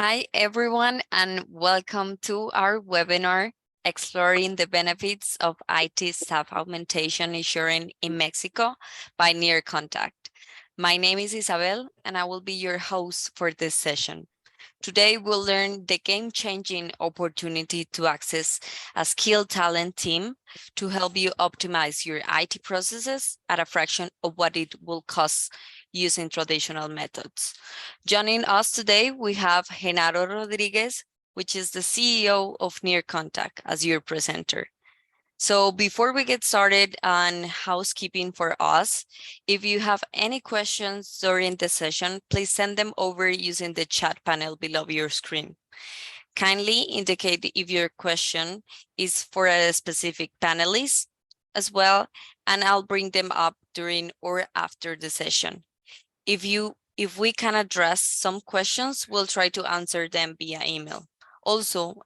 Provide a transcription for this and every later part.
Hi, everyone, and welcome to our webinar, Exploring the Benefits of IT Staff Augmentation Insurance in Mexico by NearContact. My name is Isabel, and I will be your host for this session. Today, we'll learn the game-changing opportunity to access a skilled talent team to help you optimize your IT processes at a fraction of what it will cost using traditional methods. Joining us today, we have Genaro Rodriguez, which is the CEO of NearContact, as your presenter. So before we get started on housekeeping for us, if you have any questions during the session, please send them over using the chat panel below your screen. Kindly indicate if your question is for a specific panelist as well, and I'll bring them up during or after the session. If we can address some questions, we'll try to answer them via email. Also,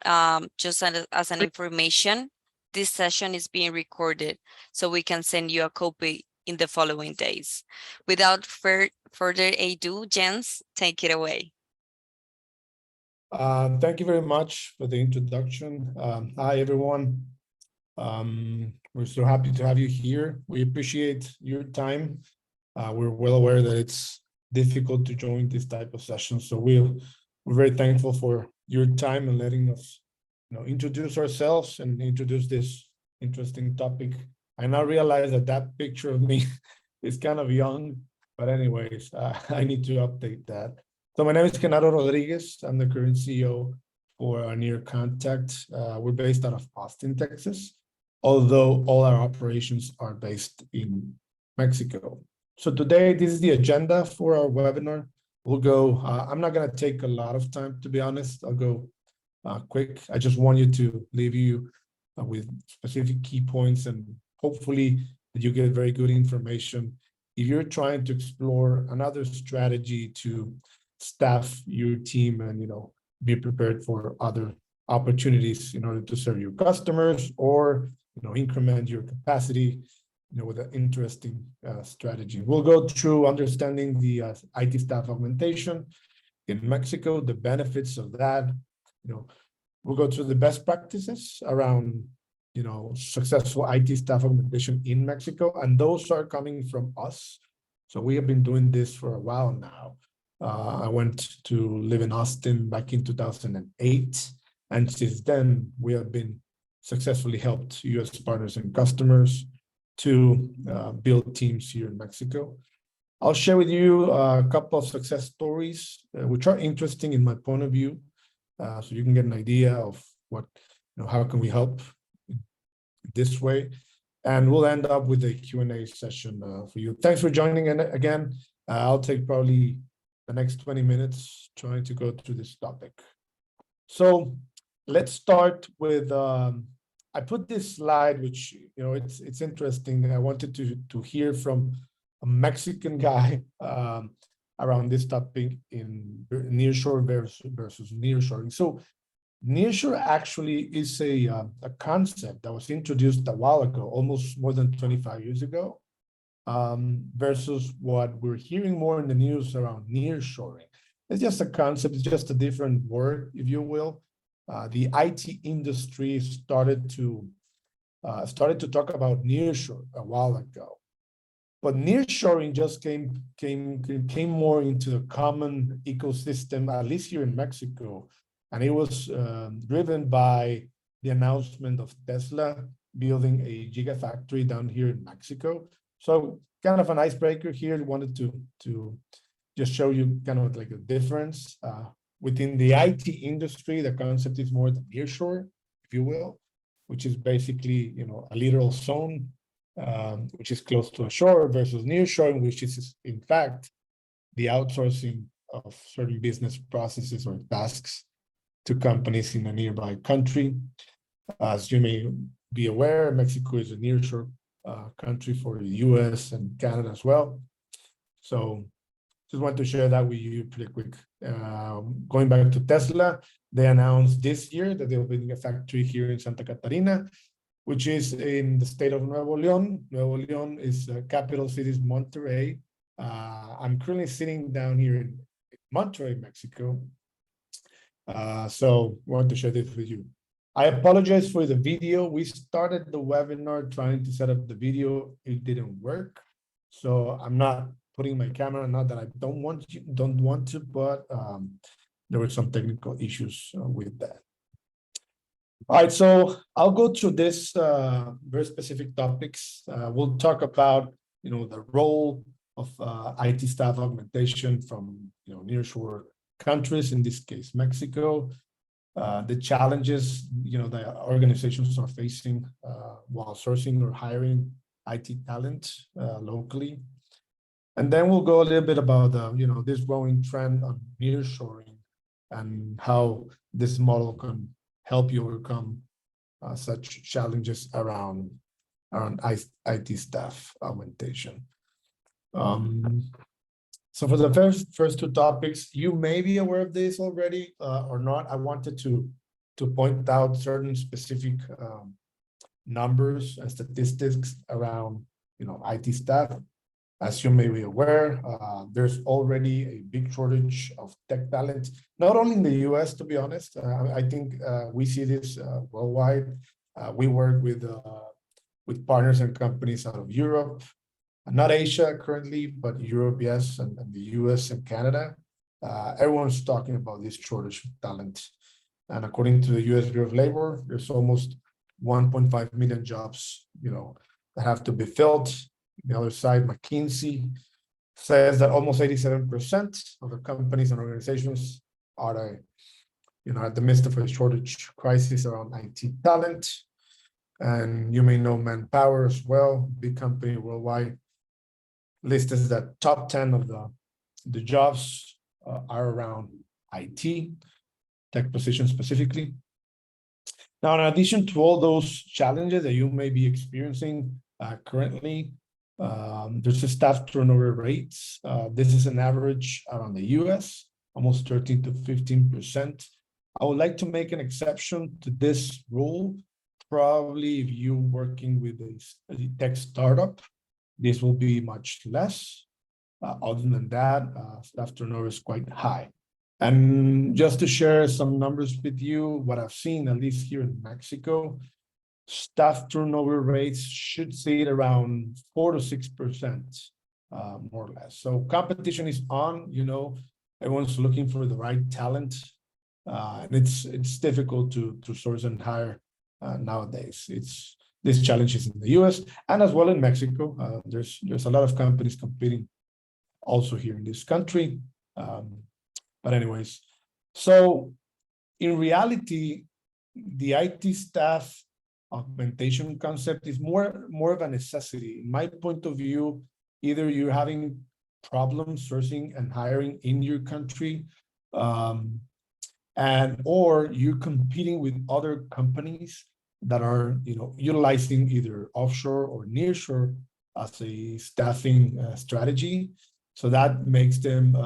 just as an information, this session is being recorded, so we can send you a copy in the following days. Without further ado, Jens, take it away. Thank you very much for the introduction. Hi, everyone. We're so happy to have you here. We appreciate your time. We're well aware that it's difficult to join this type of session, so we're very thankful for your time and letting us introduce ourselves and introduce this interesting topic. I now realize that picture of me is kind of young, but anyways, I need to update that. So my name is Genaro Rodriguez. I'm the current CEO for NearContact. We're based out of Austin, Texas, although all our operations are based in Mexico. So today, this is the agenda for our webinar. We'll go, I'm not gonna take a lot of time, to be honest. I'll go quick. I just want you to leave you with specific key points, and hopefully that you get very good information if you're trying to explore another strategy to staff your team and be prepared for other opportunities in order to serve your customers or increment your capacity with an interesting strategy. We'll go through understanding the IT staff augmentation in Mexico, the benefits of that. We'll go through the best practices around successful IT staff augmentation in Mexico, and those are coming from us. So we have been doing this for a while now. I went to live in Austin back in 2008, and since then we have been successfully helped U.S. partners and customers to build teams here in Mexico. I'll share with you a couple of success stories, which are interesting in my point of view, so you can get an idea of what, how can we help this way. And we'll end up with a Q&A session for you. Thanks for joining in again. I'll take probably the next 20 minutes trying to go through this topic. So let's start with, I put this slide, which, it's interesting. I wanted to hear from a Mexican guy around this topic in nearshore versus nearshoring. So nearshore actually is a concept that was introduced a while ago, almost more than 25 years ago, versus what we're hearing more in the news around nearshoring. It's just a concept, it's just a different word, if you will. The IT industry started to talk about nearshore a while ago, but nearshoring just came more into the common ecosystem, at least here in Mexico, and it was driven by the announcement of Tesla building a gigafactory down here in Mexico. So kind of an icebreaker here. Wanted to just show you kind of like a difference. Within the IT industry, the concept is more the nearshore, if you will, which is basically, a literal zone, which is close to a shore, versus nearshoring, which is in fact the outsourcing of certain business processes or tasks to companies in a nearby country. As you may be aware, Mexico is a nearshore country for the US and Canada as well. So just want to share that with you pretty quick. Going back to Tesla, they announced this year that they're building a factory here in Santa Catarina, which is in the state of Nuevo León. Nuevo León is capital city is Monterrey. I'm currently sitting down here in Monterrey, Mexico. So I wanted to share this with you. I apologize for the video. We started the webinar trying to set up the video. It didn't work. So I'm not putting my camera, not that I don't want to, but there were some technical issues with that. All right, so I'll go through this very specific topics. We'll talk about, the role of IT staff augmentation from, nearshore countries, in this case, Mexico, the challenges, that organizations are facing while sourcing or hiring IT talent locally. And then we'll go a little bit about, this growing trend on nearshoring and how this model can help you overcome such challenges around IT staff augmentation. So for the first two topics, you may be aware of this already or not. I wanted to point out certain specific numbers and statistics around IT staff. As you may be aware, there's already a big shortage of tech talent, not only in the US, to be honest. I think we see this worldwide. We work with partners and companies out of Europe, not Asia currently, but Europe, yes, and the US and Canada. Everyone's talking about this shortage of talent. And according to the US Bureau of Labor, there's almost 1.5 million jobs, that have to be filled. The other side, McKinsey says that almost 87% of the companies and organizations are, at the midst of a shortage crisis around IT talent. And you may know Manpower as well, big company worldwide, listed that top 10 of the jobs are around IT, tech positions specifically. Now, in addition to all those challenges that you may be experiencing currently, there's a staff turnover rates. This is an average around the US, almost 13 to 15%. I would like to make an exception to this rule. Probably if you're working with a tech startup, this will be much less. Other than that, staff turnover is quite high. And just to share some numbers with you, what I've seen, at least here in Mexico, staff turnover rates should sit around 4 to 6%, more or less. So competition is on, everyone's looking for the right talent. And it's difficult to source and hire nowadays. This challenge is in the US and as well in Mexico. There's a lot of companies competing also here in this country. But anyways, so in reality, the IT staff augmentation concept is more of a necessity. In my point of view, either you're having problems sourcing and hiring in your country, or you're competing with other companies that are utilizing either offshore or nearshore as a staffing strategy. So that makes them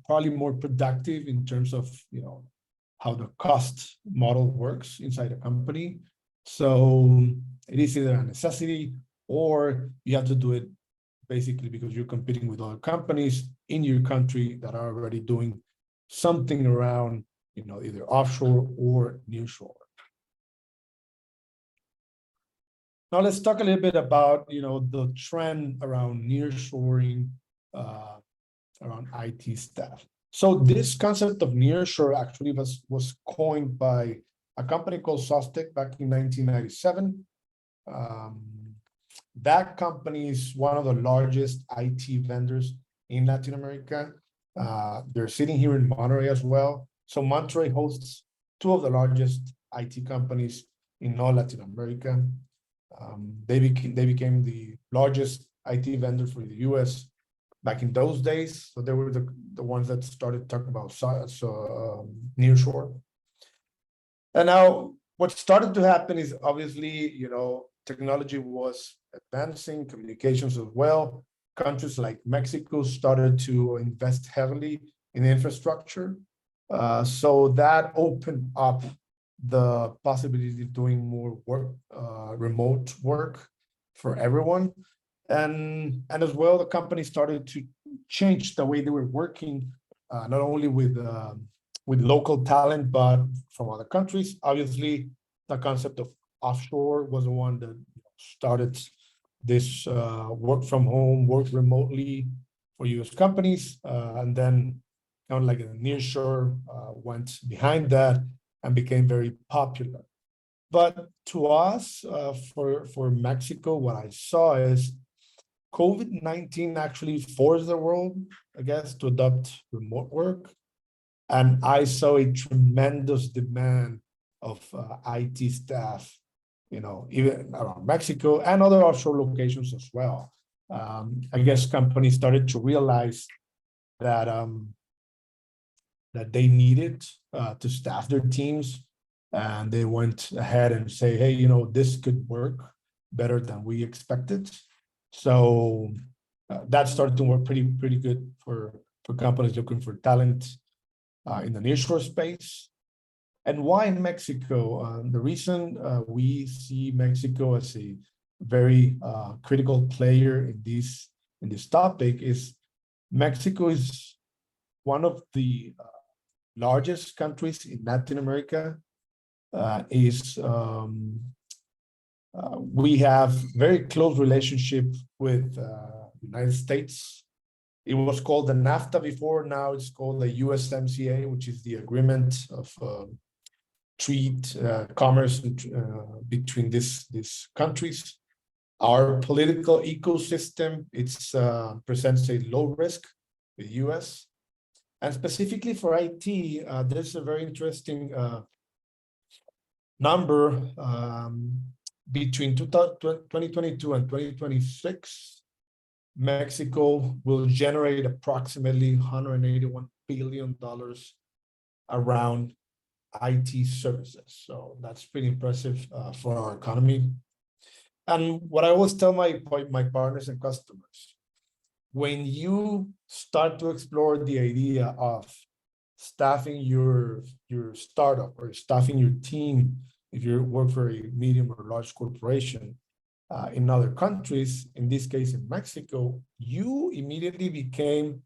probably more productive in terms of how the cost model works inside a company. So it is either a necessity or you have to do it basically because you're competing with other companies in your country that are already doing something around either offshore or nearshore. Now let's talk a little bit about the trend around nearshoring, around IT staff. So this concept of nearshore actually was coined by a company called Sostec back in 1997. That company is one of the largest IT vendors in Latin America. They're sitting here in Monterrey as well. So Monterrey hosts two of the largest IT companies in all Latin America. They became the largest IT vendor for the US back in those days. So they were the ones that started talking about nearshore. And now what started to happen is obviously, technology was advancing, communications as well. Countries like Mexico started to invest heavily in infrastructure. So that opened up the possibility of doing more work, remote work for everyone. And as well, the company started to change the way they were working, not only with with local talent, but from other countries. Obviously, the concept of offshore was the one that started this work from home, work remotely for US companies. And then kind of like a nearshore went behind that and became very popular. But to us, for Mexico, what I saw is COVID-19 actually forced the world, I guess, to adopt remote work. And I saw a tremendous demand of IT staff, even around Mexico and other offshore locations as well. I guess companies started to realize that that they needed to staff their teams, and they went ahead and say, hey, this could work better than we expected. So that started to work pretty good for companies looking for talent in the nearshore space. And why Mexico? The reason we see Mexico as a very critical player in this topic is Mexico is one of the largest countries in Latin America. We have very close relationship with the United States. It was called the NAFTA before. Now it's called the USMCA, which is the agreement of trade, commerce between these countries. Our political ecosystem, presents a low risk, the US. And specifically for IT, there's a very interesting number. Between 2022 and 2026, Mexico will generate approximately $181 billion around IT services. So that's pretty impressive for our economy. And what I always tell my partners and customers, when you start to explore the idea of staffing your startup or staffing your team, if you work for a medium or large corporation in other countries, in this case in Mexico, you immediately became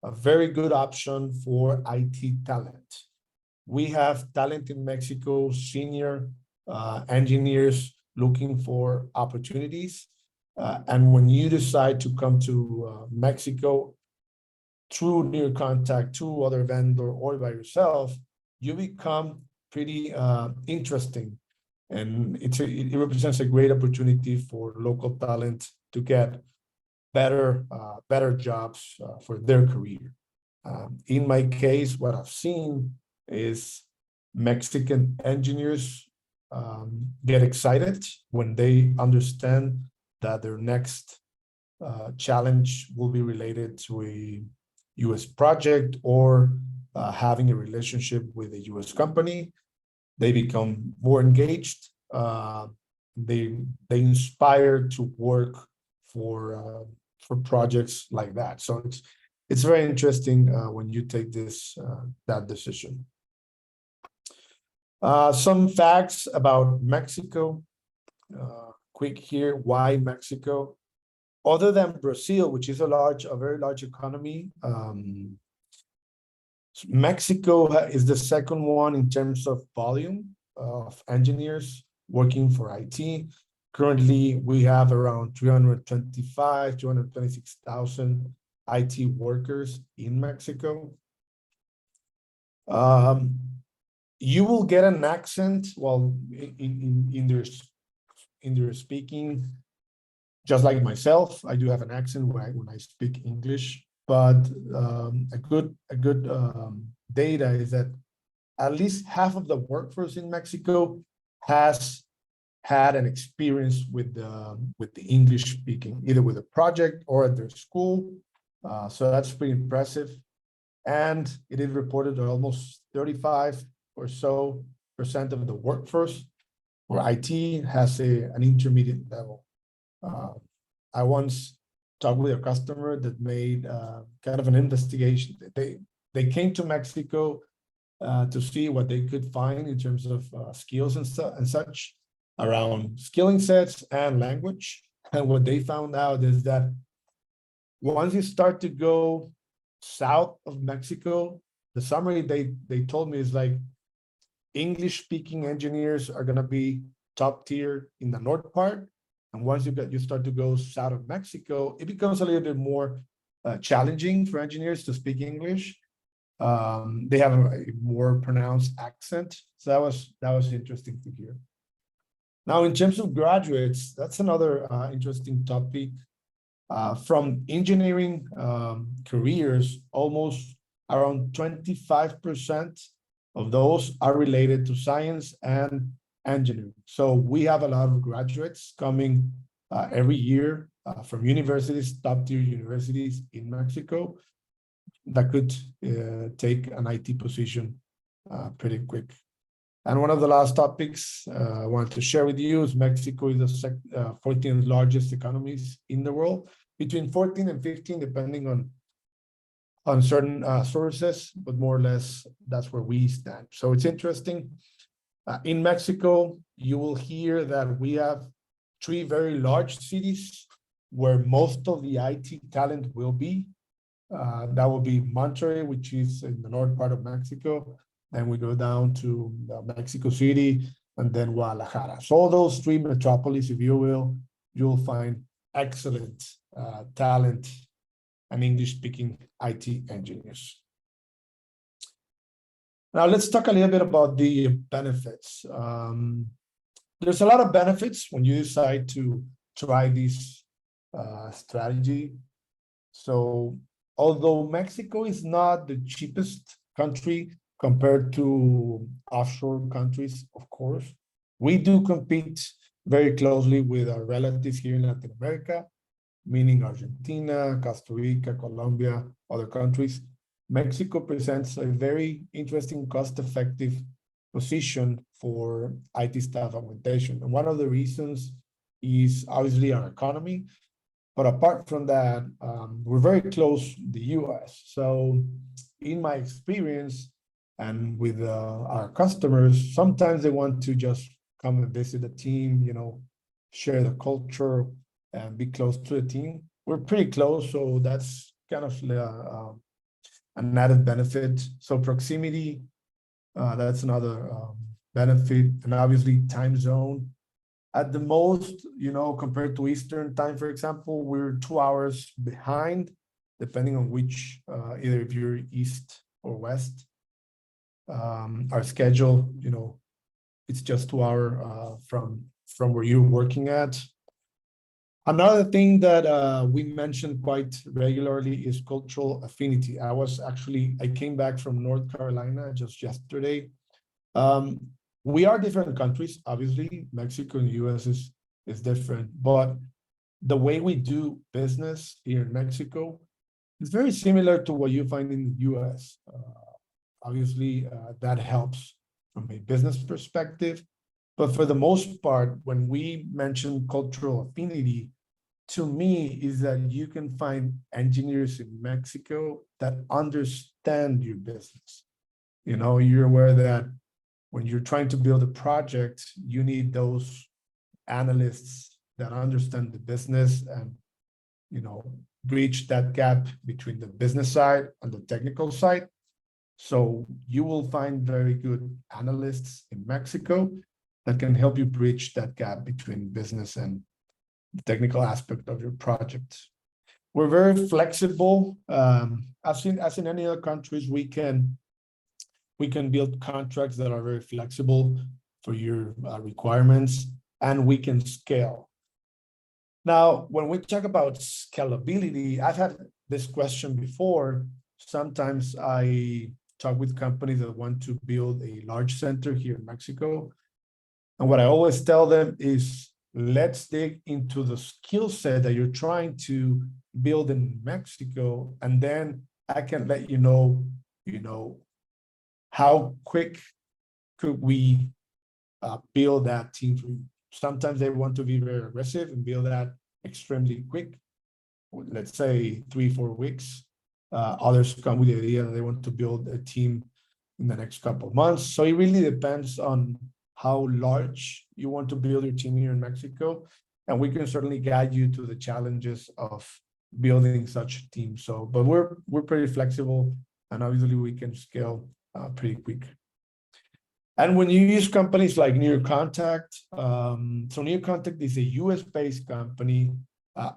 a very good option for IT talent. We have talent in Mexico, senior engineers looking for opportunities. And when you decide to come to Mexico through NearContact, to other vendor, or by yourself, you become pretty interesting. And it represents a great opportunity for local talent to get better jobs for their career. In my case, what I've seen is Mexican engineers get excited when they understand that their next challenge will be related to a US project or having a relationship with a US company. They become more engaged. They inspire to work for projects like that. So it's very interesting when you take that decision. Some facts about Mexico. Quick here, why Mexico? Other than Brazil, which is a very large economy, Mexico is the second one in terms of volume of engineers working for IT. Currently, we have around 226,000 IT workers in Mexico. You will get an accent while in their speaking, just like myself. I do have an accent when I speak English, but a good data is that at least half of the workforce in Mexico has had an experience with the English speaking, either with a project or at their school. So that's pretty impressive. And it is reported that almost 35% or so of the workforce for IT has an intermediate level. I once talked with a customer that made kind of an investigation. They came to Mexico to see what they could find in terms of skills and such around skilling sets and language. And what they found out is that once you start to go south of Mexico, the summary they told me is like English speaking engineers are gonna be top tier in the north part, and once you start to go south of Mexico, it becomes a little bit more challenging for engineers to speak English. They have a more pronounced accent, so that was interesting to hear. Now, in terms of graduates, that's another interesting topic. From engineering careers, almost around 25% of those are related to science and engineering. So we have a lot of graduates coming every year from universities, top tier universities in Mexico, that could take an IT position pretty quick. And one of the last topics I wanted to share with you is Mexico is the 14th largest economies in the world, between 14 and 15, depending on certain sources, but more or less that's where we stand. So it's interesting. In Mexico, you will hear that we have 3 very large cities where most of the IT talent will be. That will be Monterrey, which is in the north part of Mexico. Then we go down to Mexico City and then Guadalajara. So all those 3 metropolises, if you will, you'll find excellent talent and English-speaking IT engineers. Now let's talk a little bit about the benefits. There's a lot of benefits when you decide to try this strategy. So although Mexico is not the cheapest country compared to offshore countries, of course, we do compete very closely with our relatives here in Latin America, meaning Argentina, Costa Rica, Colombia, other countries. Mexico presents a very interesting cost-effective position for IT staff augmentation. And one of the reasons is obviously our economy. But apart from that, we're very close to the US. So in my experience and with our customers, sometimes they want to just come and visit the team, share the culture and be close to the team. We're pretty close, so that's kind of an added benefit. So proximity, that's another benefit. And obviously time zone. At the most, compared to Eastern time, for example, we're 2 hours behind, depending on which, either if you're East or West. Our schedule, it's just 2 hours from where you're working at. Another thing that we mentioned quite regularly is cultural affinity. I came back from North Carolina just yesterday. We are different countries, obviously. Mexico and US is different, but the way we do business here in Mexico is very similar to what you find in the US. Obviously, that helps from a business perspective. But for the most part, when we mention cultural affinity, to me, is that you can find engineers in Mexico that understand your business. You're aware that when you're trying to build a project, you need those analysts that understand the business and, bridge that gap between the business side and the technical side. So you will find very good analysts in Mexico that can help you bridge that gap between business and the technical aspect of your project. We're very flexible. As in any other countries, we can build contracts that are very flexible for your requirements, and we can scale. Now, when we talk about scalability, I've had this question before. Sometimes I talk with companies that want to build a large center here in Mexico. And what I always tell them is, let's dig into the skill set that you're trying to build in Mexico, and then I can let you know, how quick could we build that team for you. Sometimes they want to be very aggressive and build that extremely quick, let's say 3-4 weeks. Others come with the idea that they want to build a team in the next couple of months. So it really depends on how large you want to build your team here in Mexico. And we can certainly guide you to the challenges of building such a team. But we're pretty flexible. and obviously we can scale pretty quick. And when you use companies like NearContact, so NearContact is a US-based company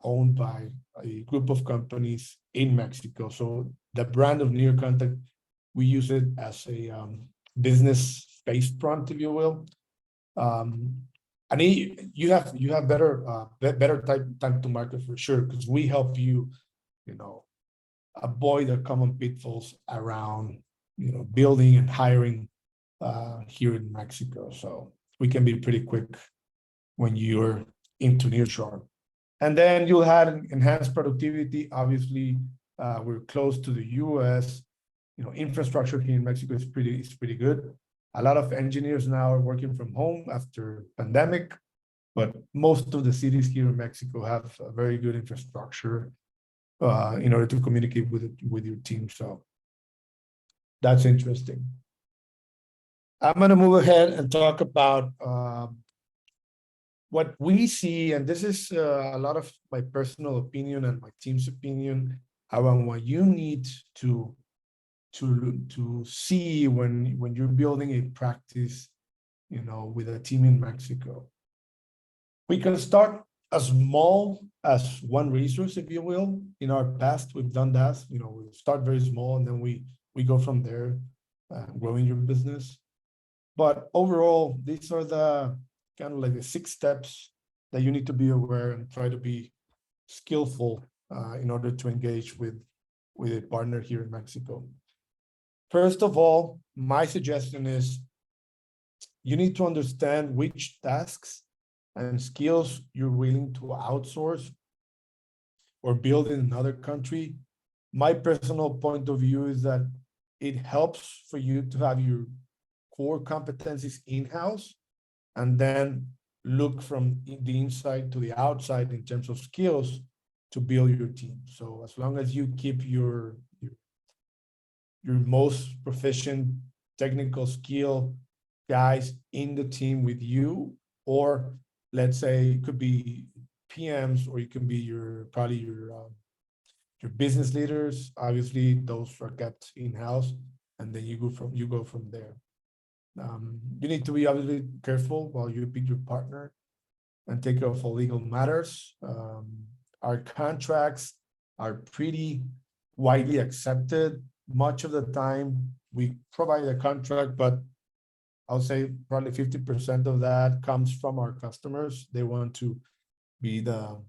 owned by a group of companies in Mexico. So the brand of NearContact, we use it as a business face front, if you will. And you have better time to market for sure, because we help you, avoid the common pitfalls around, building and hiring here in Mexico. So we can be pretty quick when you're into nearshore. And then you'll have enhanced productivity. Obviously, we're close to the US. Infrastructure here in Mexico is pretty good. A lot of engineers now are working from home after pandemic, but most of the cities here in Mexico have a very good infrastructure in order to communicate with your team. So that's interesting. I'm going to move ahead and talk about what we see, and this is a lot of my personal opinion and my team's opinion around what you need to see when you're building a practice, with a team in Mexico. We can start as small as one resource, if you will. In our past, we've done that. We start very small and then we go from there, growing your business. But overall, these are the kind of like the 6 steps that you need to be aware and try to be skillful in order to engage with a partner here in Mexico. First of all, my suggestion is you need to understand which tasks and skills you're willing to outsource or build in another country. My personal point of view is that it helps for you to have your core competencies in-house and then look from the inside to the outside in terms of skills to build your team. So as long as you keep your most proficient technical skill guys in the team with you, or let's say it could be PMs, or it can be your business leaders. Obviously, those are kept in-house, and then you go from there. You need to be obviously careful while you pick your partner and take care of all legal matters. Our contracts are pretty widely accepted. Much of the time, we provide a contract, but I'll say probably 50% of that comes from our customers. They want to be the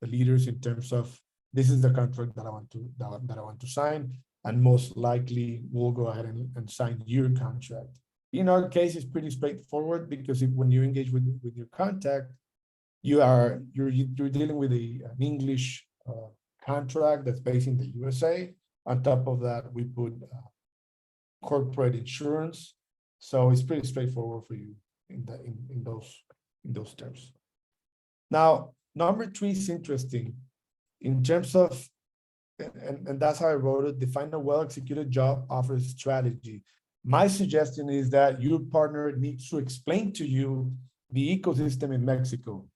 leaders in terms of, this is the contract that I want to sign, and most likely we'll go ahead and sign your contract. In our case, it's pretty straightforward, because when you engage with your contact, you're dealing with an English contract that's based in the USA. On top of that, we put corporate insurance, so it's pretty straightforward for you in those terms. Now, number 3 is interesting in terms of, and that's how I wrote it, define a well-executed job offer strategy. My suggestion is that your partner needs to explain to you the ecosystem in Mexico.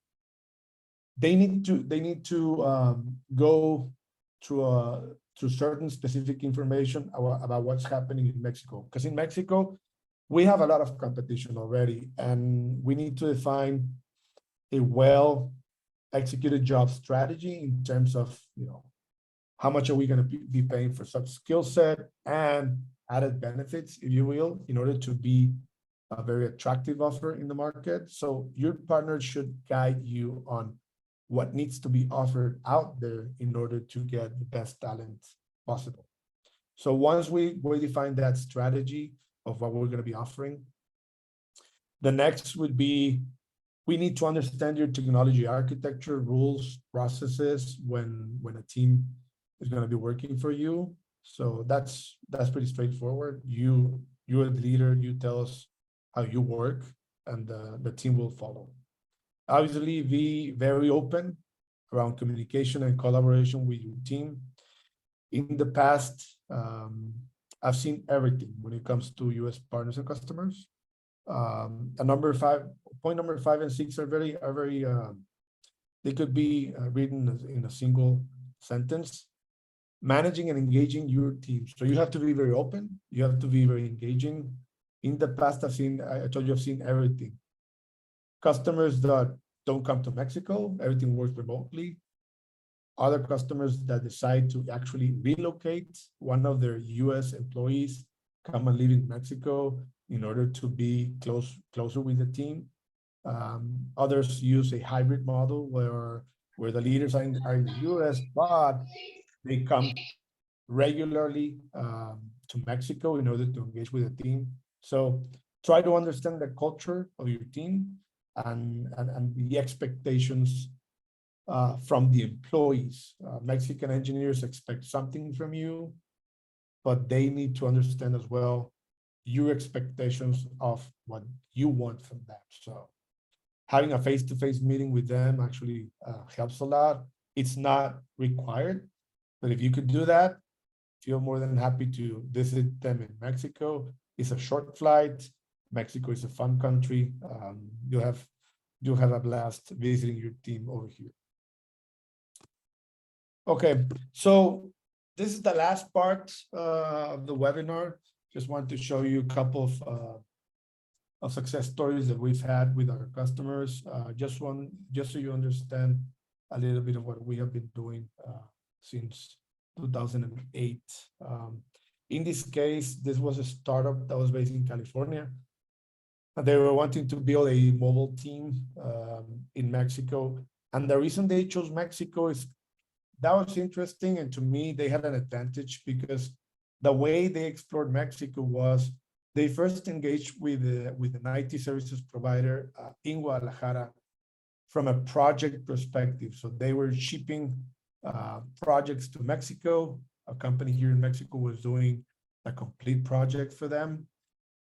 They need to go through certain specific information about what's happening in Mexico. Because in Mexico, we have a lot of competition already, and we need to define a well-executed job strategy in terms of, how much are we going to be paying for such skill set and added benefits, if you will, in order to be a very attractive offer in the market. So your partner should guide you on what needs to be offered out there in order to get the best talent possible. So once we define that strategy of what we're going to be offering, the next would be, we need to understand your technology architecture, rules, processes when a team is going to be working for you. So that's pretty straightforward. You're the leader, you tell us how you work, and the team will follow. Obviously, be very open around communication and collaboration with your team. In the past, I've seen everything when it comes to US partners and customers. Point number 5 and 6 are very they could be written in a single sentence. managing and engaging your team. So you have to be very open. You have to be very engaging. In the past, I told you, I've seen everything. Customers that don't come to Mexico, everything works remotely. Other customers that decide to actually relocate one of their US employees, come and live in Mexico in order to be closer with the team. Others use a hybrid model where the leaders are in the US, but they come regularly to Mexico in order to engage with the team. So try to understand the culture of your team and the expectations from the employees. Mexican engineers expect something from you, but they need to understand as well your expectations of what you want from them. So having a face-to-face meeting with them actually helps a lot. It's not required, but if you could do that, feel more than happy to visit them in Mexico. It's a short flight. Mexico is a fun country. You'll have a blast visiting your team over here. Okay, so this is the last part of the webinar. Just want to show you a couple of success stories that we've had with our customers. Just so you understand a little bit of what we have been doing since 2008. In this case, this was a startup that was based in California. They were wanting to build a mobile team in Mexico. And the reason they chose Mexico is that was interesting. And to me, they had an advantage because the way they explored Mexico was they first engaged with an IT services provider in Guadalajara from a project perspective. So they were shipping projects to Mexico. A company here in Mexico was doing a complete project for them.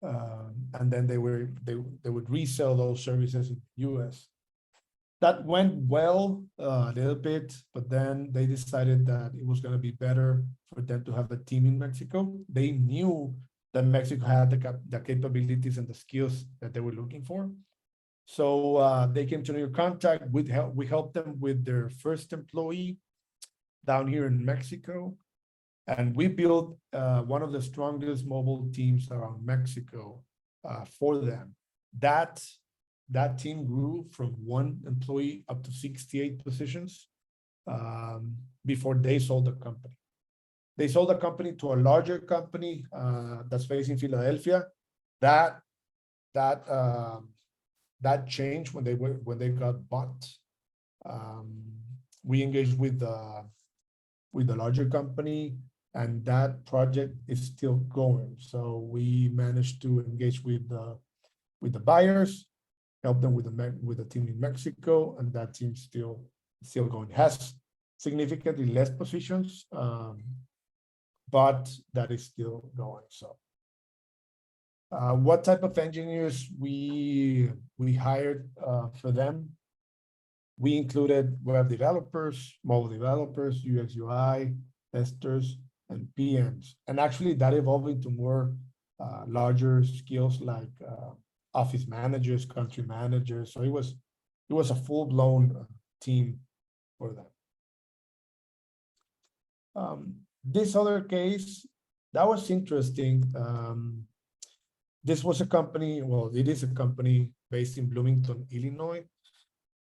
And then they would resell those services in the US. That went well a little bit, but then they decided that it was going to be better for them to have a team in Mexico. They knew that Mexico had the capabilities and the skills that they were looking for. So they came to NearContact. We helped them with their first employee down here in Mexico. And we built one of the strongest mobile teams around Mexico for them. That team grew from 1 employee up to 68 positions before they sold the company. They sold the company to a larger company that's based in Philadelphia. That changed when they got bought. We engaged with the larger company, and that project is still going. So we managed to engage with the buyers, help them with the team in Mexico, and that team still going. It has significantly less positions, but that is still going. So what type of engineers we hired for them? We included web developers, mobile developers, UX UI, testers, and PMs. And actually that evolved into more larger skills like office managers, country managers. So it was a full-blown team for them. This other case, that was interesting. This was a company, well, it is a company based in Bloomington, Illinois.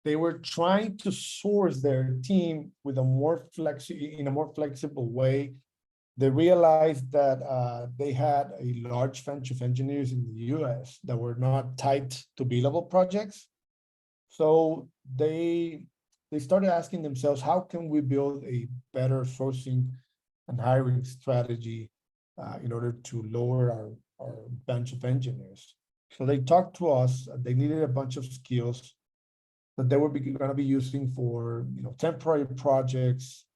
They were trying to source their team with in a more flexible way. They realized that they had a large bunch of engineers in the US that were not tied to billable projects. So they started asking themselves, how can we build a better sourcing and hiring strategy in order to lower our bench of engineers? So they talked to us. They needed a bunch of skills that they were going to be using for temporary projects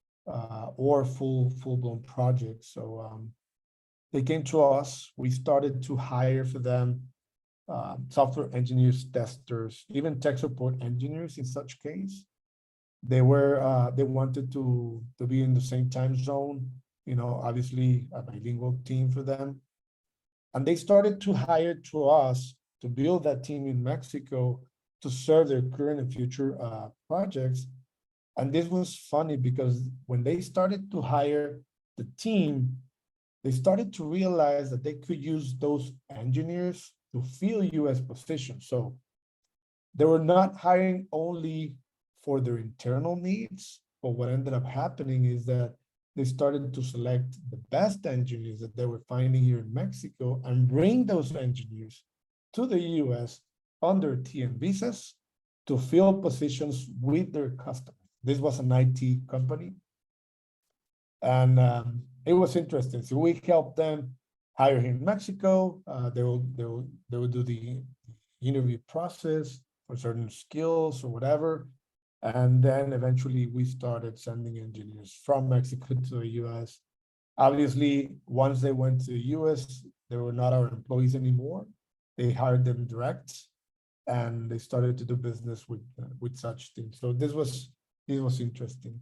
or full-blown projects. So they came to us. We started to hire for them software engineers, testers, even tech support engineers in such case. They wanted to be in the same time zone, obviously a bilingual team for them. And they started to hire to us to build that team in Mexico to serve their current and future projects. And this was funny because when they started to hire, the team, they started to realize that they could use those engineers to fill US positions. So they were not hiring only for their internal needs, but what ended up happening is that they started to select the best engineers that they were finding here in Mexico and bring those engineers to the US under TN visas to fill positions with their customers. This was an IT company. And it was interesting. So we helped them hire here in Mexico. They will do the interview process for certain skills or whatever. And then eventually we started sending engineers from Mexico to the US. Obviously, once they went to the US, they were not our employees anymore. They hired them direct and they started to do business with such things. So this was interesting.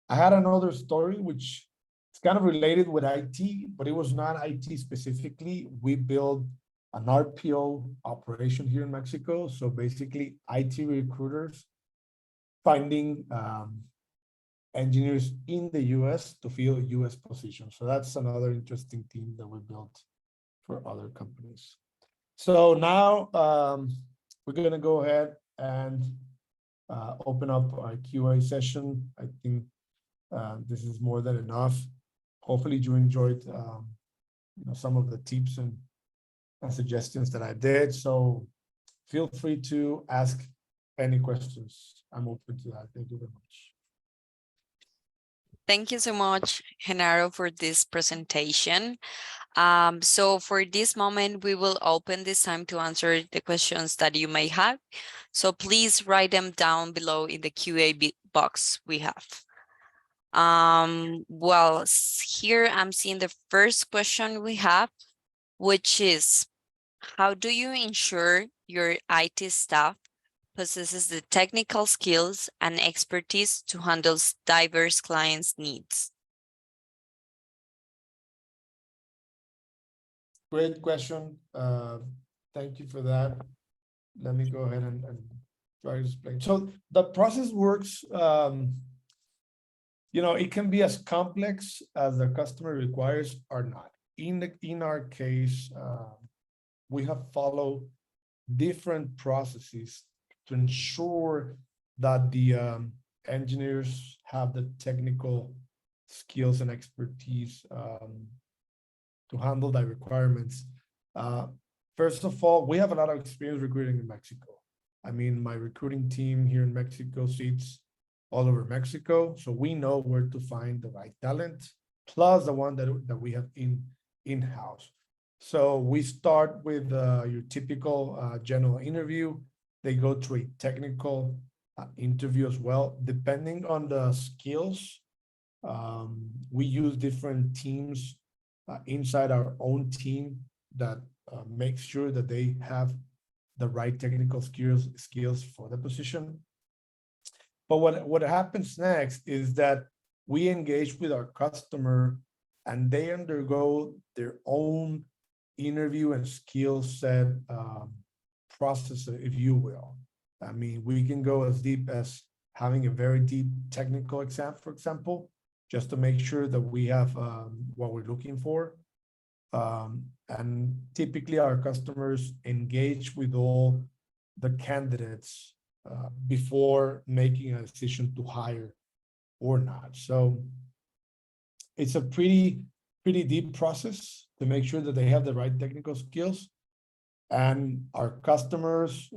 I had another story which is kind of related with IT, but it was not IT specifically. We built an RPO operation here in Mexico. So basically IT recruiters finding engineers in the US to fill US positions. So that's another interesting team that we built for other companies. So now we're gonna go ahead and open up our QA session. I think this is more than enough. Hopefully you enjoyed some of the tips and suggestions that I did. So feel free to ask any questions. I'm open to that. Thank you very much. Thank you so much, Genaro, for this presentation. So for this moment, we will open this time to answer the questions that you may have. So please write them down below in the QA box we have. Well, here I'm seeing the first question we have, which is, how do you ensure your IT staff possesses the technical skills and expertise to handle diverse clients' needs? Great question. Thank you for that. Let me go ahead and try to explain. So the process works, it can be as complex as the customer requires or not. In our case, we have followed different processes to ensure that the engineers have the technical skills and expertise to handle the requirements. First of all, we have a lot of experience recruiting in Mexico. I mean, my recruiting team here in Mexico sits all over Mexico, so we know where to find the right talent, plus the one that we have in-house. So we start with your typical general interview. They go through a technical interview as well. Depending on the skills, we use different teams inside our own team that makes sure that they have the right technical skills for the position. But what happens next is that we engage with our customer and they undergo their own interview and skill set process, if you will. I mean, we can go as deep as having a very deep technical exam, for example, just to make sure that we have what we're looking for. And typically our customers engage with all the candidates before making a decision to hire or not. So it's a pretty deep process to make sure that they have the right technical skills. And our customers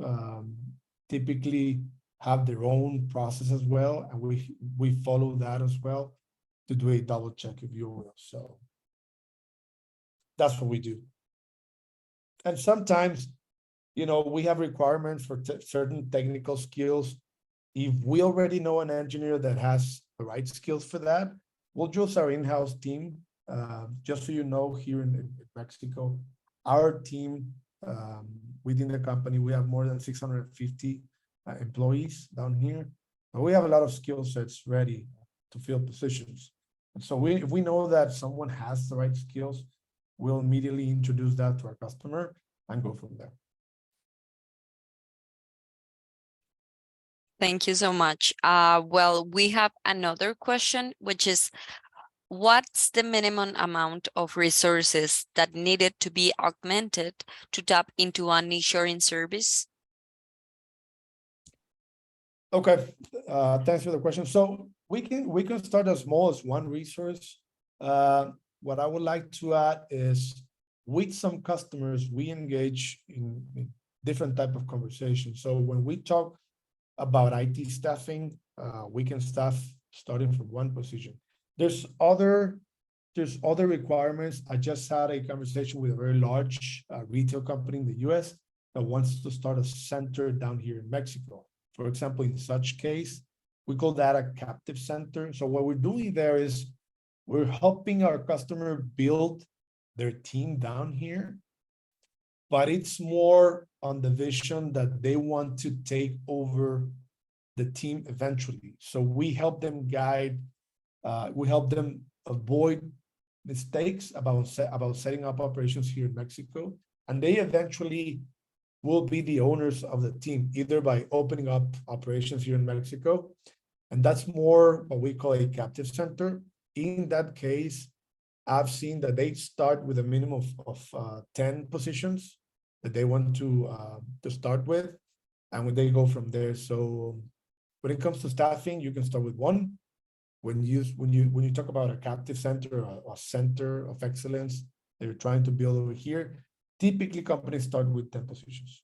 typically have their own process as well. And we follow that as well to do a double check, if you will. So that's what we do. And sometimes, we have requirements for certain technical skills. If we already know an engineer that has the right skills for that, we'll use our in-house team. Just so you know, here in Mexico, our team within the company, we have more than 650 employees down here. But we have a lot of skill sets ready to fill positions. And so if we know that someone has the right skills, we'll immediately introduce that to our customer and go from there. Thank you so much. Well, we have another question, which is, What's the minimum amount of resources that needed to be augmented to tap into an insurance service? Okay, thanks for the question. So we can start as small as one resource. What I would like to add is with some customers, we engage in different type of conversations. So when we talk about IT staffing, we can staff starting from one position. There's other there's other requirements. I just had a conversation with a very large retail company in the US that wants to start a center down here in Mexico. For example, in such case, we call that a captive center. So what we're doing there is we're helping our customer build their team down here, but it's more on the vision that they want to take over the team eventually. So we help them guide, we help them avoid mistakes about setting up operations here in Mexico, and they eventually will be the owners of the team, either by opening up operations here in Mexico, and that's more what we call a captive center. In that case, I've seen that they start with a minimum of 10 positions that they want to start with, and when they go from there. So when it comes to staffing, you can start with one. When you talk about a captive center, a center of excellence that you're trying to build over here, typically companies start with 10 positions.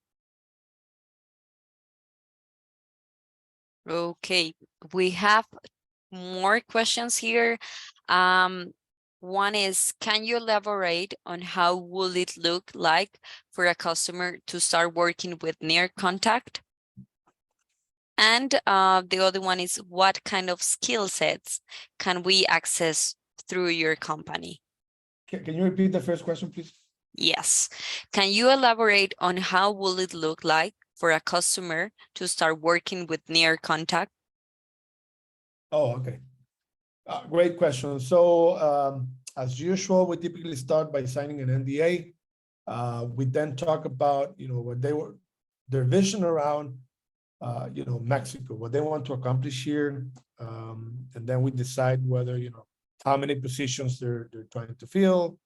Okay, we have more questions here. One is, can you elaborate on how will it look like for a customer to start working with NearContact? And the other one is, what kind of skill sets can we access through your company? Can you repeat the first question, please? Yes. Can you elaborate on how will it look like for a customer to start working with NearContact? Oh, okay. Great question. So as usual, we typically start by signing an NDA. We then talk about, what their vision around, Mexico, what they want to accomplish here. And then we decide whether, how many positions they're trying to fill,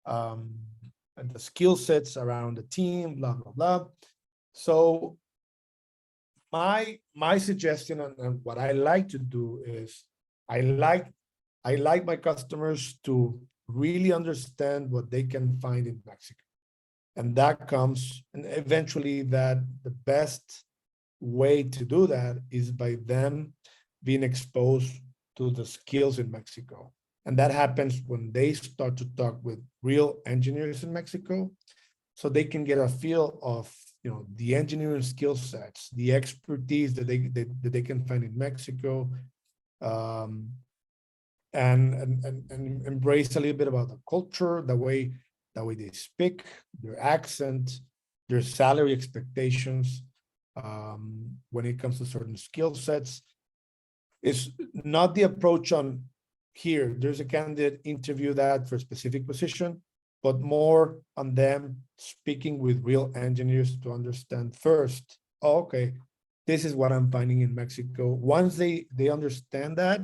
and the skill sets around the team, blah, blah, blah. So my suggestion and what I like to do is I like my customers to really understand what they can find in Mexico. And that comes, and eventually that the best way to do that is by them being exposed to the skills in Mexico. And that happens when they start to talk with real engineers in Mexico, so they can get a feel of, the engineering skill sets, the expertise that they can find in Mexico, um, and embrace a little bit about the culture, the way they speak, their accent, their salary expectations, when it comes to certain skill sets. It's not the approach on here, there's a candidate, interview that for a specific position, but more on them speaking with real engineers to understand first, oh, okay, this is what I'm finding in Mexico. Once they understand that,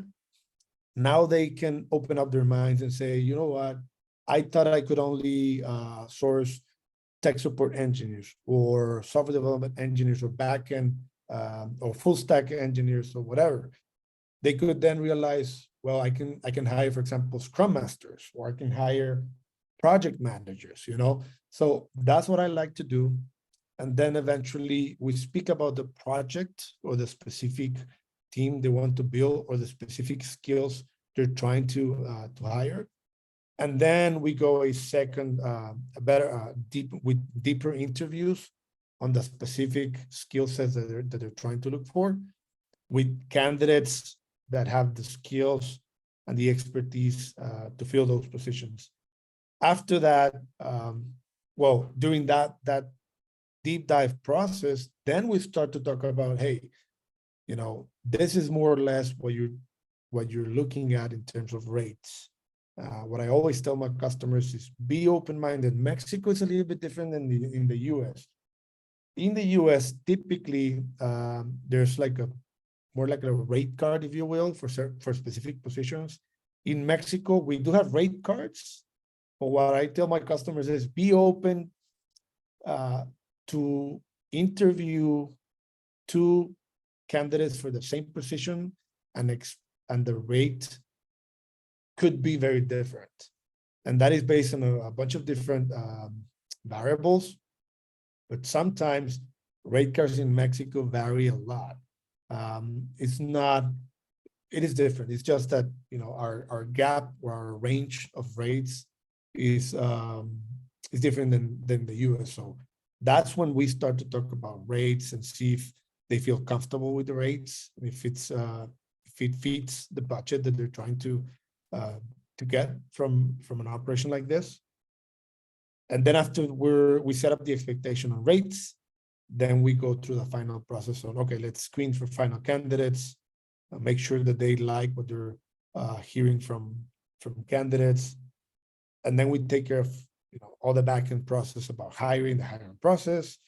now they can open up their minds and say, you know what, I thought I could only source tech support engineers or software development engineers or backend or full stack engineers or whatever. They could then realize, well, I can hire, for example, scrum masters, or I can hire project managers, So that's what I like to do. And then eventually we speak about the project or the specific team they want to build or the specific skills they're trying to hire. And then we go a second, a better, with deeper interviews on the specific skill sets that they're trying to look for, with candidates that have the skills and the expertise to fill those positions. After that, during that deep dive process, then we start to talk about, hey, this is more or less what you're looking at in terms of rates. What I always tell my customers is be open-minded. Mexico is a little bit different than in the US. In the US, typically, there's like more like a rate card, if you will, for specific positions. In Mexico, we do have rate cards, but what I tell my customers is be open to interview two candidates for the same position, and the rate could be very different. And that is based on a bunch of different variables, but sometimes rate cards in Mexico vary a lot. It's not, it is different. It's just that, you know, our gap or our range of rates is different than the US. So that's when we start to talk about rates and see if they feel comfortable with the rates, if it fits the budget that they're trying to get from an operation like this. And then after we set up the expectation on rates, then we go through the final process on, okay, let's screen for final candidates, make sure that they like what they're hearing from candidates. And then we take care of, you know, all the backend process about hiring, the hiring process,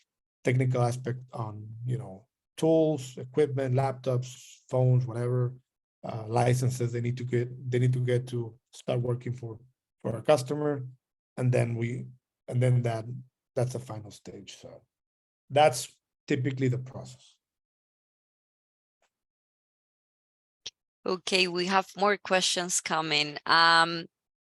technical aspect on, you know, tools, equipment, laptops, phones, whatever, licenses they need to get to start working for our customer. And then that's the final stage. So that's typically the process. Okay, we have more questions coming.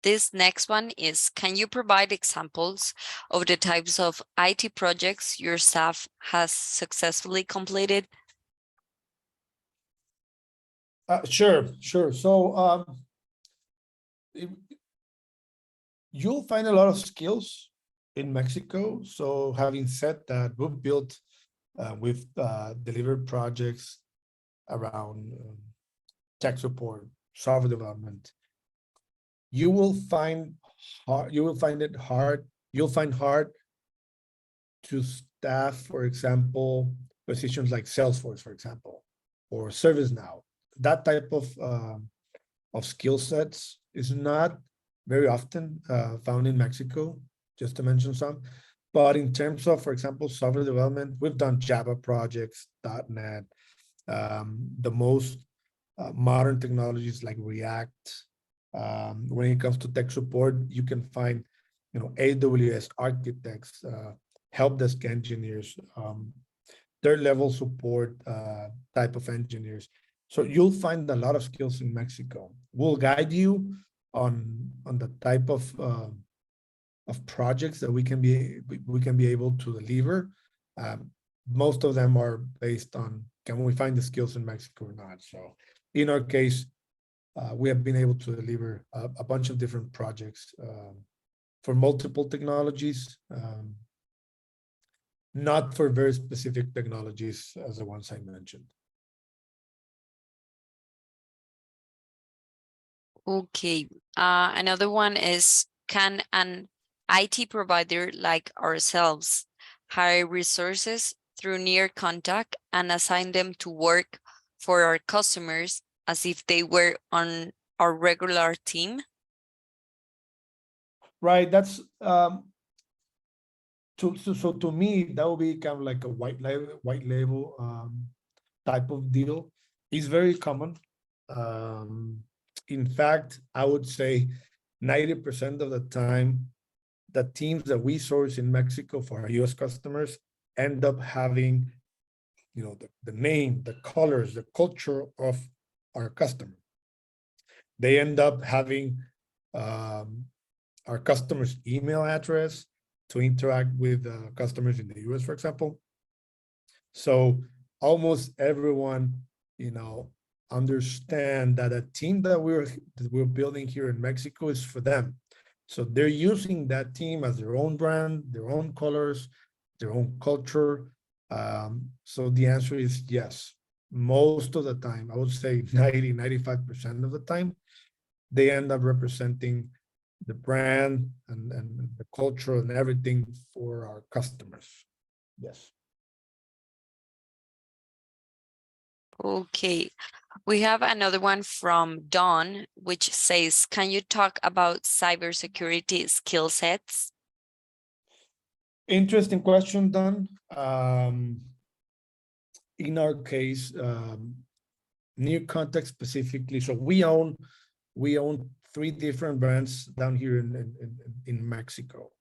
This next one is, can you provide examples of the types of IT projects your staff has successfully completed? Sure. So you'll find a lot of skills in Mexico. So having said that, we've delivered projects around tech support, software development. You'll find it hard to staff, for example, positions like Salesforce, for example, or ServiceNow. That type of skill sets is not very often found in Mexico, just to mention some. But in terms of, for example, software development, we've done Java projects, .NET, the most modern technologies like React. When it comes to tech support, you can find, you know, AWS architects, help desk engineers, third level support type of engineers. So you'll find a lot of skills in Mexico. We'll guide you on the type of projects that we can be able to deliver. Most of them are based on, can we find the skills in Mexico or not? So in our case, we have been able to deliver a bunch of different projects for multiple technologies, not for very specific technologies as the ones I mentioned. Okay, another one is, can an IT provider like ourselves hire resources through NearContact and assign them to work for our customers as if they were on our regular team? Right, that's so to me, that would be kind of like a white label type of deal. It's very common. In fact, I would say 90% of the time, the teams that we source in Mexico for our US customers end up having, you know, the name, the colors, the culture of our customer. They end up having our customer's email address to interact with customers in the US, for example. So almost everyone, you know, understand that a team that we're building here in Mexico is for them. So they're using that team as their own brand, their own colors, their own culture. So the answer is yes. Most of the time, I would say 95% of the time, they end up representing the brand and the culture and everything for our customers. Yes. Okay, we have another one from Dawn, which says, can you talk about cybersecurity skill sets? Interesting question, Don. In our case, NearContact specifically, so we own we own 3 different brands down here in Mexico.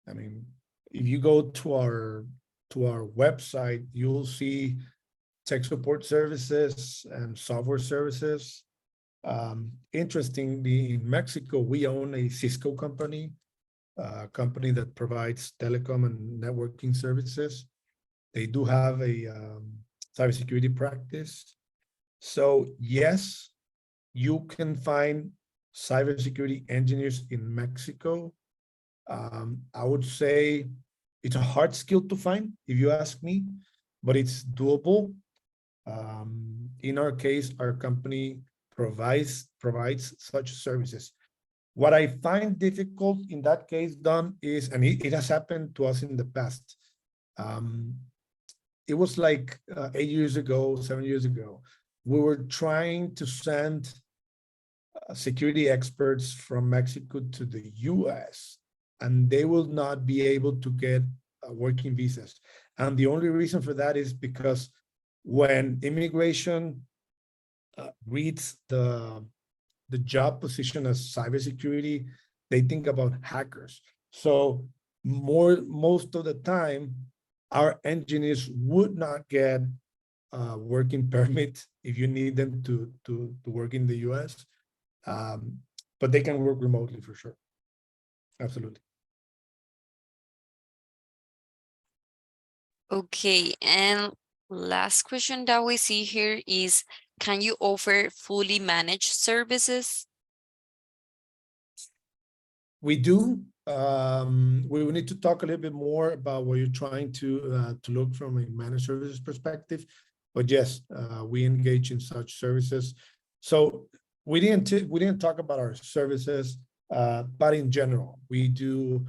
I mean, if you go to our website, you'll see tech support services and software services. Interestingly, in Mexico, we own a Cisco company, a company that provides telecom and networking services. They do have a cybersecurity practice. So yes, you can find cybersecurity engineers in Mexico. I would say it's a hard skill to find, if you ask me, but it's doable. In our case, our company provides such services. What I find difficult in that case, Don, is, and it has happened to us in the past. It was like 8 years ago, 7 years ago, we were trying to send security experts from Mexico to the US, and they will not be able to get working visas. And the only reason for that is because when immigration reads the job position as cybersecurity, they think about hackers. So most of the time, our engineers would not get a working permit if you need them to work in the US. But they can work remotely for sure. Absolutely. Okay, and last question that we see here is, can you offer fully managed services? We do. We will need to talk a little bit more about what you're trying to look from a managed services perspective. But yes, we engage in such services. So we didn't talk about our services, but in general, we do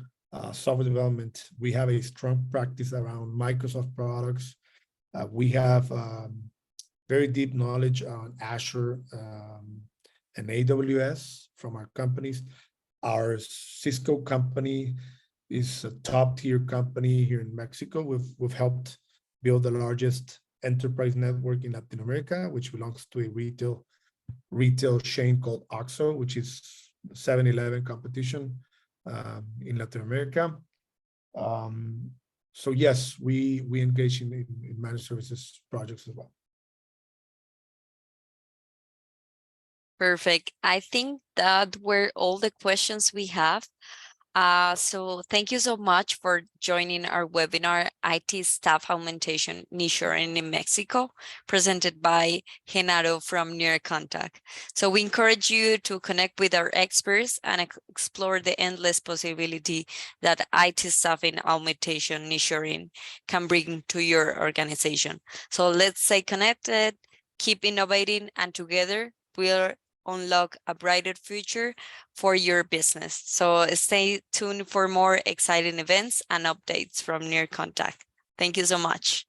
software development. We have a strong practice around Microsoft products. We have very deep knowledge on Azure and AWS from our companies. Our Cisco company is a top tier company here in Mexico. We've helped build the largest enterprise network in Latin America, which belongs to a retail chain called OXXO, which is 7-Eleven competition in Latin America. So yes, we engage in managed services projects as well. Perfect. I think that were all the questions we have. So thank you so much for joining our webinar, IT Staff Augmentation Nearshoring in Mexico, presented by Genaro from NearContact. So we encourage you to connect with our experts and explore the endless possibility that IT staffing augmentation nearshoring can bring to your organization. So let's stay connected, keep innovating, and together we'll unlock a brighter future for your business. So stay tuned for more exciting events and updates from NearContact. Thank you so much.